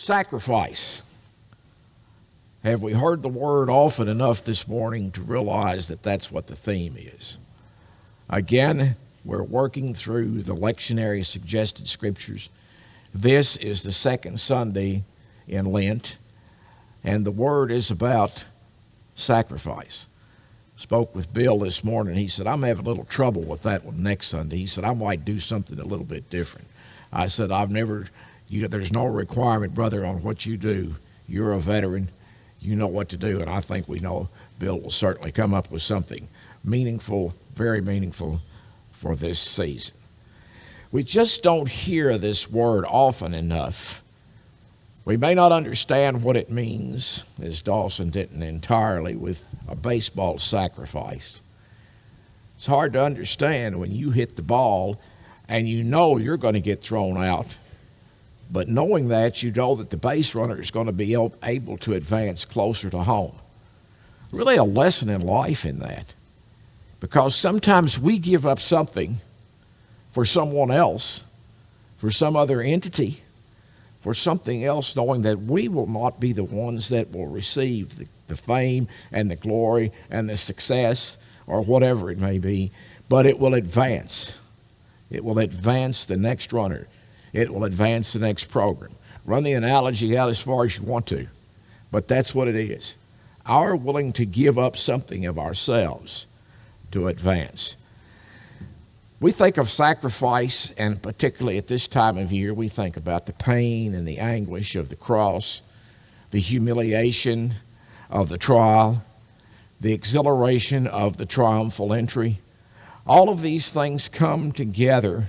Sacrifice. Have we heard the word often enough this morning to realize that that's what the theme is? Again, we're working through the lectionary suggested scriptures. This is the second Sunday in Lent, and the word is about sacrifice. Spoke with Bill this morning. He said, I'm having a little trouble with that one next Sunday. He said, I might do something a little bit different. I said, there's no requirement, brother, on what you do. You're a veteran. You know what to do, and I think we know Bill will certainly come up with something meaningful, very meaningful for this season. We just don't hear this word often enough. We may not understand what it means, as Dawson didn't entirely with a baseball sacrifice. It's hard to understand when you hit the ball and you know you're going to get thrown out, but knowing that, you know that the base runner is going to be able to advance closer to home. Really a lesson in life in that, because sometimes we give up something for someone else, for some other entity, for something else, knowing that we will not be the ones that will receive the fame and the glory and the success or whatever it may be, but it will advance. It will advance the next runner. It will advance the next program. Run the analogy out as far as you want to, but that's what it is. Our willing to give up something of ourselves to advance. We think of sacrifice, and particularly at this time of year, we think about the pain and the anguish of the cross, the humiliation of the trial, the exhilaration of the triumphal entry. All of these things come together,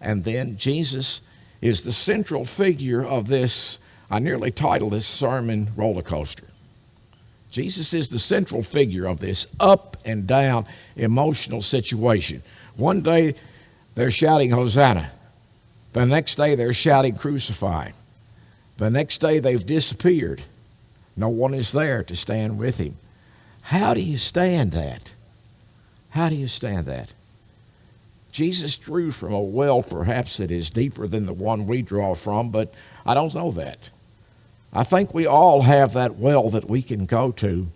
and then Jesus is the central figure of this. I nearly titled this sermon Roller Coaster. Jesus is the central figure of this up and down emotional situation. One day they're shouting Hosanna. The next day they're shouting crucify him. The next day they've disappeared. No one is there to stand with him. How do you stand that? How do you stand that? Jesus drew from a well perhaps that is deeper than the one we draw from, but I don't know that. I think we all have that well that we can go to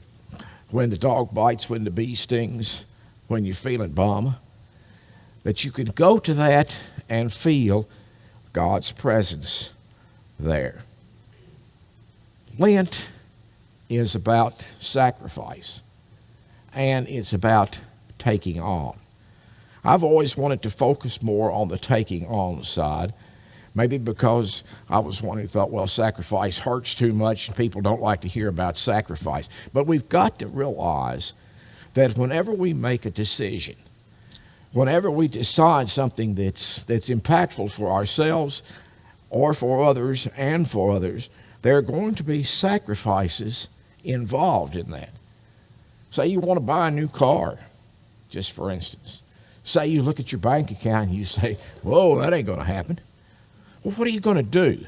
when the dog bites, when the bee stings, when you're feeling bum, that you can go to that and feel God's presence there. Lent is about sacrifice, and it's about taking on. I've always wanted to focus more on the taking on side, maybe because I was one who thought, well, sacrifice hurts too much and people don't like to hear about sacrifice. But we've got to realize that whenever we make a decision, whenever we decide something that's impactful for ourselves or for others and for others, there are going to be sacrifices involved in that. Say you want to buy a new car, just for instance. Say you look at your bank account and you say, whoa, that ain't going to happen. Well, what are you going to do?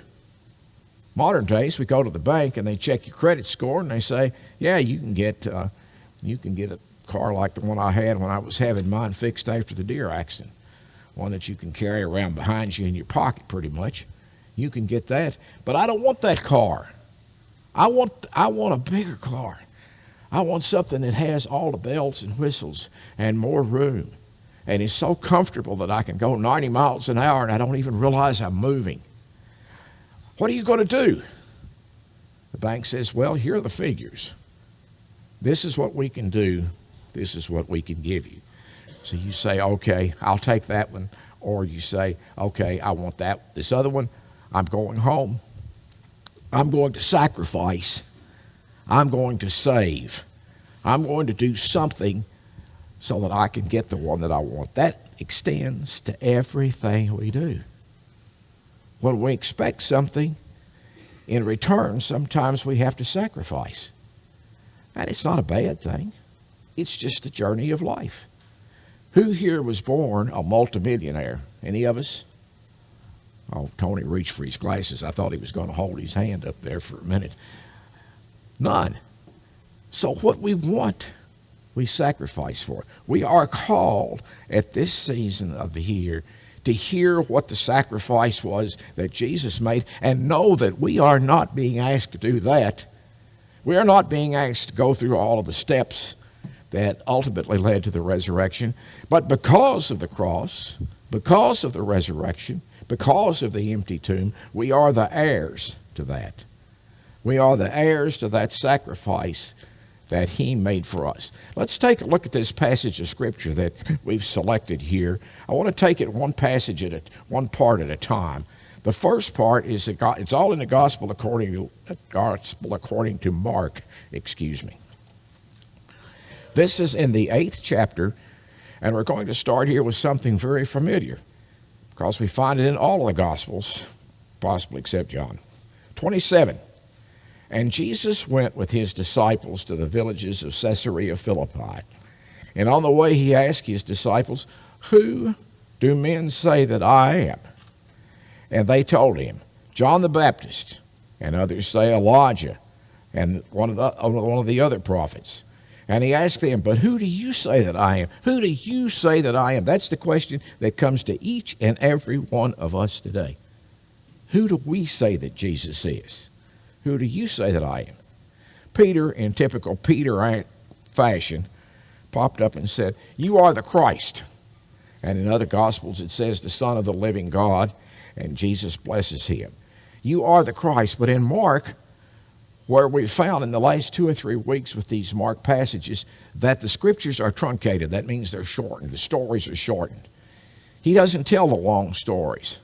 Modern days, we go to the bank and they check your credit score and they say, yeah, you can get a car like the one I had when I was having mine fixed after the deer accident. One that you can carry around behind you in your pocket pretty much. You can get that. But I don't want that car. I want a bigger car. I want something that has all the bells and whistles and more room. And it's so comfortable that I can go 90 miles an hour and I don't even realize I'm moving. What are you going to do? The bank says, well, here are the figures. This is what we can do. This is what we can give you. So you say, okay, I'll take that one. Or you say, okay, I want that. This other one, I'm going home. I'm going to sacrifice. I'm going to save. I'm going to do something so that I can get the one that I want. That extends to everything we do. When we expect something, in return, sometimes we have to sacrifice. And it's not a bad thing. It's just the journey of life. Who here was born a multimillionaire? Any of us? Oh, Tony reached for his glasses. I thought he was going to hold his hand up there for a minute. None. So what we want, we sacrifice for. We are called at this season of the year to hear what the sacrifice was that Jesus made and know that we are not being asked to do that. We are not being asked to go through all of the steps that ultimately led to the resurrection. But because of the cross, because of the resurrection, because of the empty tomb, we are the heirs to that. We are the heirs to that sacrifice that he made for us. Let's take a look at this passage of Scripture that we've selected here. I want to take it one part at a time. The first part is it's all in the Gospel according to Mark. This is in the 8th chapter, and we're going to start here with something very familiar, because we find it in all of the Gospels, possibly except John. 27. And Jesus went with his disciples to the villages of Caesarea Philippi. And on the way he asked his disciples, "Who do men say that I am?" And they told him, "John the Baptist, and others say Elijah, and one of the other prophets." And he asked them, "But who do you say that I am? Who do you say that I am?" That's the question that comes to each and every one of us today. Who do we say that Jesus is? Who do you say that I am? Peter, in typical Peter fashion, popped up and said, "You are the Christ." And in other Gospels it says the Son of the living God, and Jesus blesses him. You are the Christ. But in Mark, where we found in the last 2 or 3 weeks with these Mark passages that the Scriptures are truncated. That means they're shortened. The stories are shortened. He doesn't tell the long stories.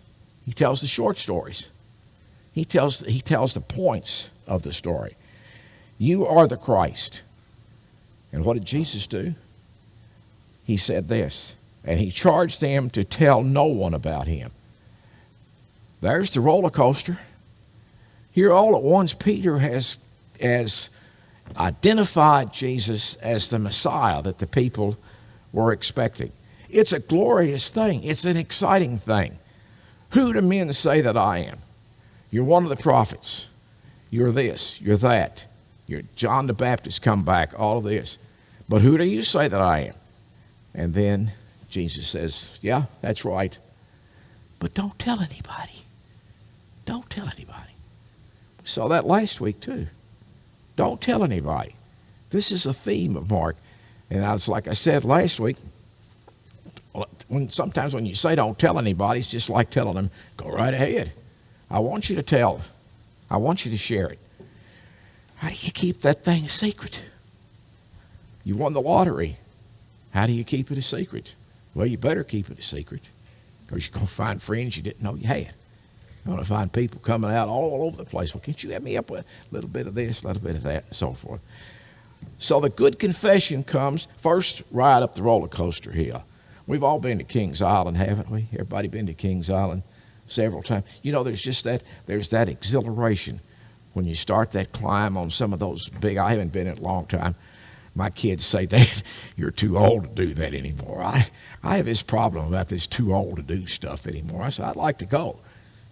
He tells the short stories. He tells the points of the story. You are the Christ. And what did Jesus do? He said this, and he charged them to tell no one about him. There's the roller coaster. Here all at once Peter has identified Jesus as the Messiah that the people were expecting. It's a glorious thing. It's an exciting thing. Who do men say that I am? You're one of the prophets. You're this, you're that. You're John the Baptist come back, all of this. But who do you say that I am? And then Jesus says, yeah, that's right. But don't tell anybody. Don't tell anybody. We saw that last week too. Don't tell anybody. This is a theme of Mark. And it's like I said last week, sometimes when you say don't tell anybody, it's just like telling them, go right ahead. I want you to tell. I want you to share it. How do you keep that thing a secret? You won the lottery. How do you keep it a secret? Well, you better keep it a secret, because you're going to find friends you didn't know you had. You're going to find people coming out all over the place. Well, can't you have me up with a little bit of this, a little bit of that, and so forth. So the good confession comes first right up the roller coaster hill. We've all been to Kings Island, haven't we? Everybody been to Kings Island several times. You know, there's that exhilaration when you start that climb on some of those big, I haven't been in a long time. My kids say, "Dad, you're too old to do that anymore." I have this problem about this too old to do stuff anymore. I said, I'd like to go.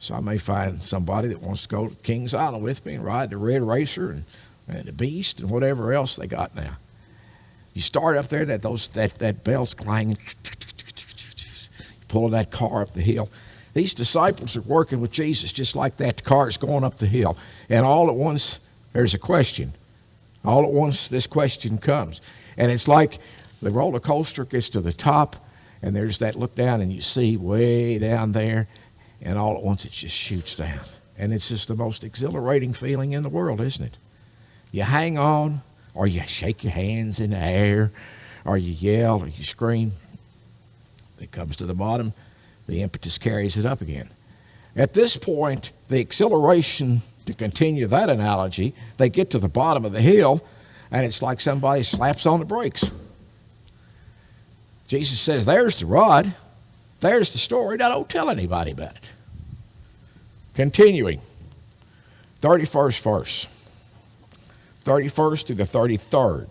So I may find somebody that wants to go to Kings Island with me and ride the Red Racer and the Beast and whatever else they got now. You start up there, that bell's clanging, pulling that car up the hill. These disciples are working with Jesus just like that. The car's going up the hill. And all at once, there's a question. All at once, this question comes. And it's like the roller coaster gets to the top, and there's that look down, and you see way down there, and all at once it just shoots down. And it's just the most exhilarating feeling in the world, isn't it? You hang on, or you shake your hands in the air, or you yell, or you scream. It comes to the bottom. The impetus carries it up again. At this point, the exhilaration, to continue that analogy, they get to the bottom of the hill, and it's like somebody slaps on the brakes. Jesus says, there's the rod. There's the story. Now don't tell anybody about it. Continuing, 31st verse. 31st to the 33rd.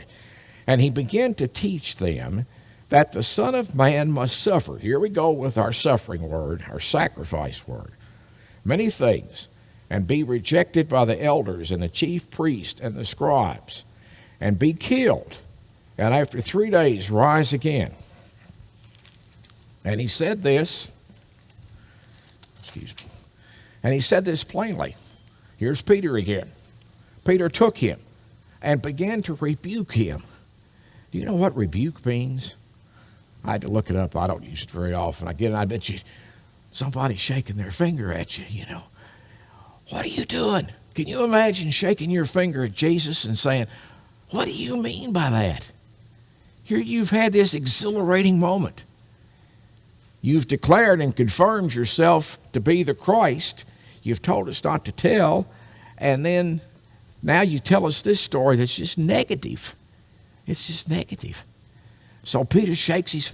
And he began to teach them that the Son of Man must suffer. Here we go with our suffering word, our sacrifice word. Many things, and be rejected by the elders and the chief priests and the scribes, and be killed, and after 3 days rise again. And he said this Excuse me. And he said this plainly. Here's Peter again. Peter took him and began to rebuke him. Do you know what rebuke means? I had to look it up. I don't use it very often. Again, I bet you somebody's shaking their finger at you, you know. What are you doing? Can you imagine shaking your finger at Jesus and saying, what do you mean by that? Here you've had this exhilarating moment. You've declared and confirmed yourself to be the Christ. You've told us not to tell. And then now you tell us this story that's just negative. It's just negative. So Peter shakes his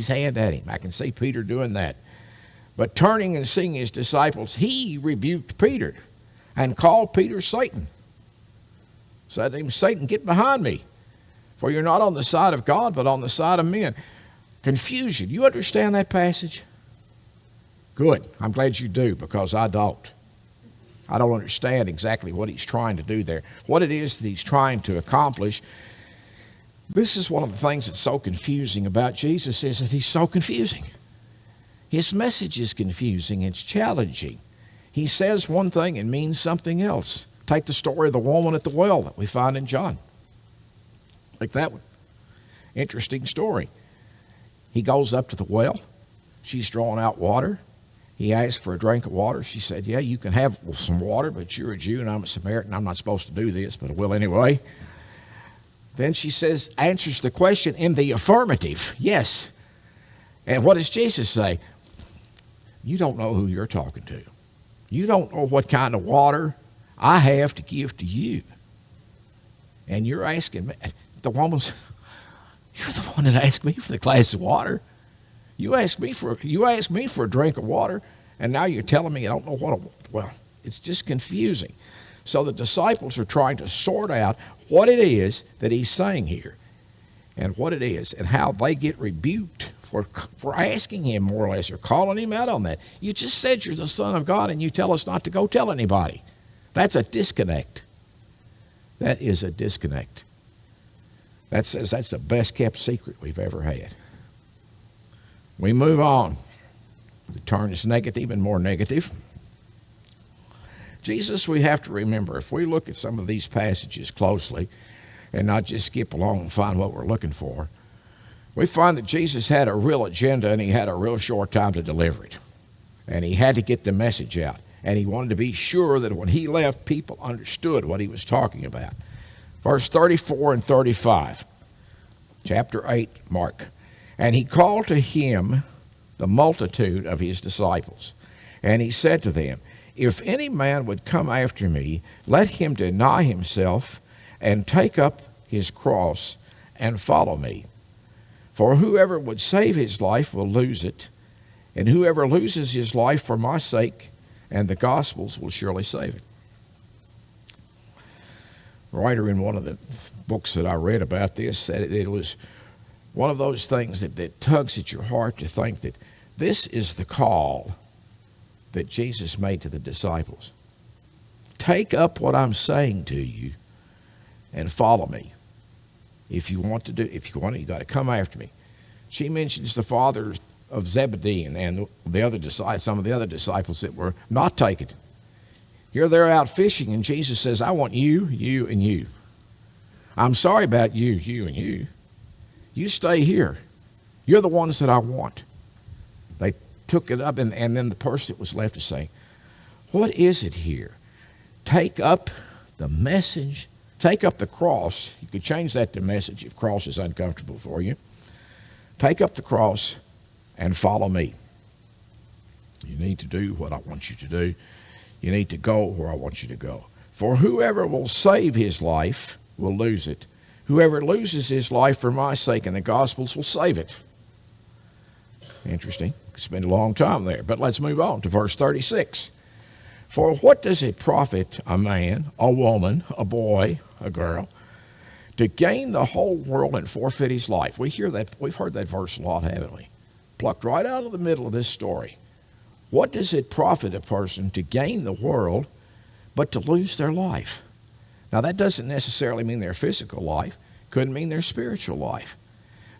hand at him. I can see Peter doing that. But turning and seeing his disciples, he rebuked Peter and called Peter Satan. Said to him, Satan, get behind me, for you're not on the side of God, but on the side of men. Confusion. You understand that passage? Good. I'm glad you do, because I don't. I don't understand exactly what he's trying to do there, what it is that he's trying to accomplish. This is one of the things that's so confusing about Jesus, is that he's so confusing. His message is confusing. It's challenging. He says one thing and means something else. Take the story of the woman at the well that we find in John. Like that one. Interesting story. He goes up to the well. She's drawing out water. He asks for a drink of water. She said, yeah, you can have some water, but you're a Jew and I'm a Samaritan. I'm not supposed to do this, but I will anyway. Then she answers the question in the affirmative. Yes. And what does Jesus say? You don't know who you're talking to. You don't know what kind of water I have to give to you. And you're asking me, the woman's, you're the one that asked me for the glass of water. You asked me for a drink of water, and now you're telling me I don't know what. Well, it's just confusing. So the disciples are trying to sort out what it is that he's saying here, and what it is, and how they get rebuked for asking him, more or less, or calling him out on that. You just said you're the Son of God, and you tell us not to go tell anybody. That's a disconnect. That is a disconnect. That's the best kept secret we've ever had. We move on. The turn is negative and more negative. Jesus, we have to remember, if we look at some of these passages closely and not just skip along and find what we're looking for, we find that Jesus had a real agenda and he had a real short time to deliver it. And he had to get the message out. And he wanted to be sure that when he left, people understood what he was talking about. Verse 34 and 35, chapter 8, Mark. And he called to him the multitude of his disciples. And he said to them, if any man would come after me, let him deny himself and take up his cross and follow me. For whoever would save his life will lose it, and whoever loses his life for my sake and the gospel's will surely save it. A writer in one of the books that I read about this said it was one of those things that tugs at your heart to think that this is the call that Jesus made to the disciples. Take up what I'm saying to you and follow me. If you want, you got to come after me. She mentions the father of Zebedee and the other disciples, some of the other disciples that were not taken. Here they're out fishing, and Jesus says, I want you, you, and you. I'm sorry about you, you, and you. You stay here. You're the ones that I want. They took it up, and then the person that was left is saying, what is it here? Take up the message. Take up the cross. You could change that to message if cross is uncomfortable for you. Take up the cross and follow me. You need to do what I want you to do. You need to go where I want you to go. For whoever will save his life will lose it. Whoever loses his life for my sake and the gospel's will save it. Interesting. Could spend a long time there. But let's move on to verse 36. For what does it profit a man, a woman, a boy, a girl, to gain the whole world and forfeit his life? We hear that. We've heard that verse a lot, haven't we? Plucked right out of the middle of this story. What does it profit a person to gain the world but to lose their life? Now, that doesn't necessarily mean their physical life. Could mean their spiritual life.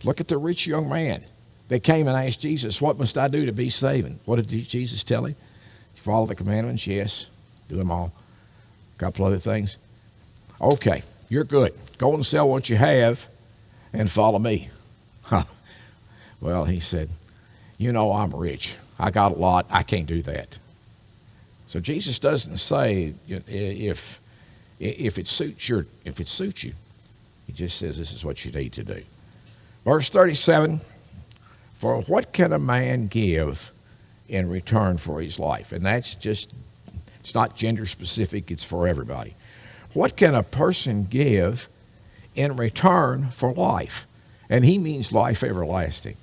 Look at the rich young man. They came and asked Jesus, what must I do to be saved? What did Jesus tell him? Follow the commandments? Yes. Do them all. A couple other things. Okay, you're good. Go and sell what you have and follow me. Huh. Well, he said, you know I'm rich. I got a lot. I can't do that. So Jesus doesn't say if it suits you. He just says this is what you need to do. Verse 37, for what can a man give in return for his life? And that's just, it's not gender specific, it's for everybody. What can a person give in return for life? And he means life everlasting.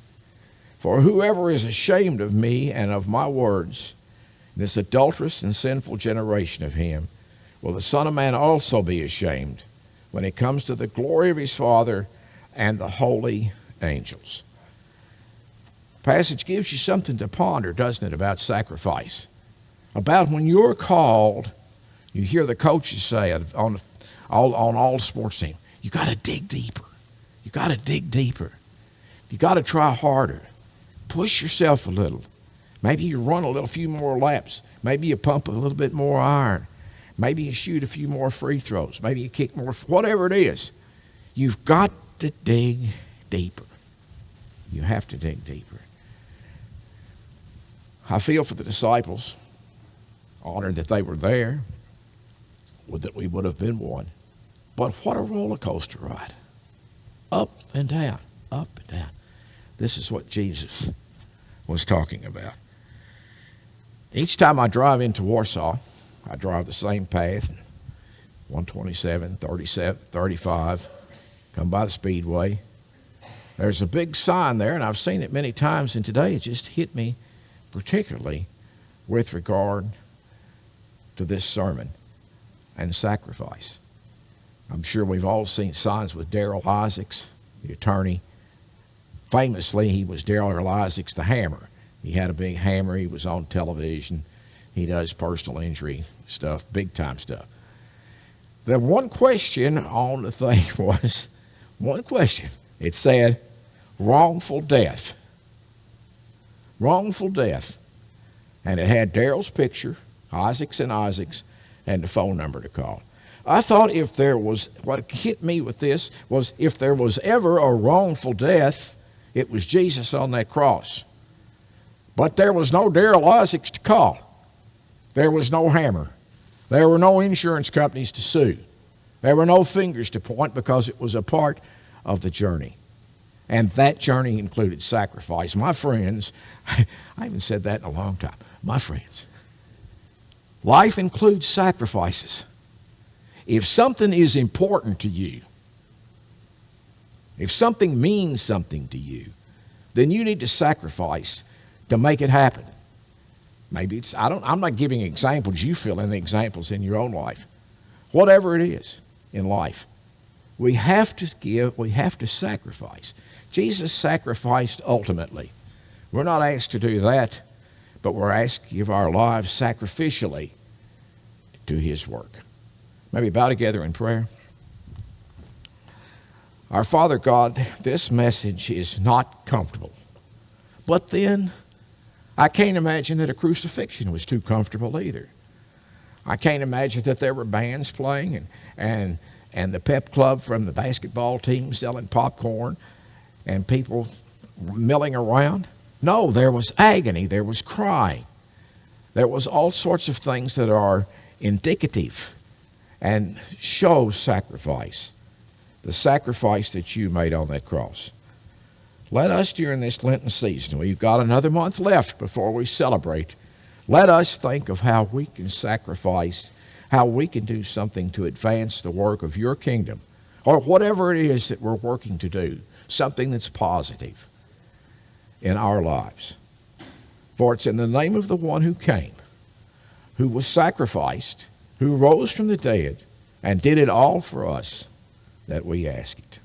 For whoever is ashamed of me and of my words, this adulterous and sinful generation of him, will the Son of Man also be ashamed when it comes to the glory of his Father and the holy angels. Passage gives you something to ponder, doesn't it, about sacrifice. About when you're called, you hear the coaches say on all sports teams, you got to dig deeper. You got to dig deeper. You got to try harder. Push yourself a little. Maybe you run a few more laps. Maybe you pump a little bit more iron. Maybe you shoot a few more free throws. Maybe you kick more, whatever it is. You've got to dig deeper. You have to dig deeper. I feel for the disciples, honored that they were there, that we would have been one. But what a roller coaster ride. Up and down, up and down. This is what Jesus was talking about. Each time I drive into Warsaw, I drive the same path, 127, 37, 35, come by the Speedway. There's a big sign there, and I've seen it many times, and today it just hit me particularly with regard to this sermon and sacrifice. I'm sure we've all seen signs with Darrell Isaacs, the attorney. Famously, he was Darrell Isaacs the Hammer. He had a big hammer. He was on television. He does personal injury stuff, big-time stuff. The one question on the thing was, one question. It said, wrongful death. Wrongful death. And it had Darrell's picture, Isaacs and the phone number to call. I thought if there was, what hit me with this was if there was ever a wrongful death, it was Jesus on that cross. But there was no Darrell Isaacs to call. There was no hammer. There were no insurance companies to sue. There were no fingers to point because it was a part of the journey. And that journey included sacrifice. My friends, I haven't said that in a long time. My friends, life includes sacrifices. If something is important to you, if something means something to you, then you need to sacrifice to make it happen. Maybe it's, I'm not giving examples. You fill in the examples in your own life. Whatever it is in life, we have to give, we have to sacrifice. Jesus sacrificed ultimately. We're not asked to do that, but we're asked to give our lives sacrificially to his work. Maybe bow together in prayer. Our Father God, this message is not comfortable. But then, I can't imagine that a crucifixion was too comfortable either. I can't imagine that there were bands playing and the pep club from the basketball team selling popcorn and people milling around. No, there was agony, there was crying. There was all sorts of things that are indicative and show sacrifice. The sacrifice that you made on that cross. Let us during this Lenten season, we've got another month left before we celebrate. Let us think of how we can sacrifice, how we can do something to advance the work of your kingdom, or whatever it is that we're working to do, something that's positive in our lives. For it's in the name of the one who came, who was sacrificed, who rose from the dead, and did it all for us, that we ask it.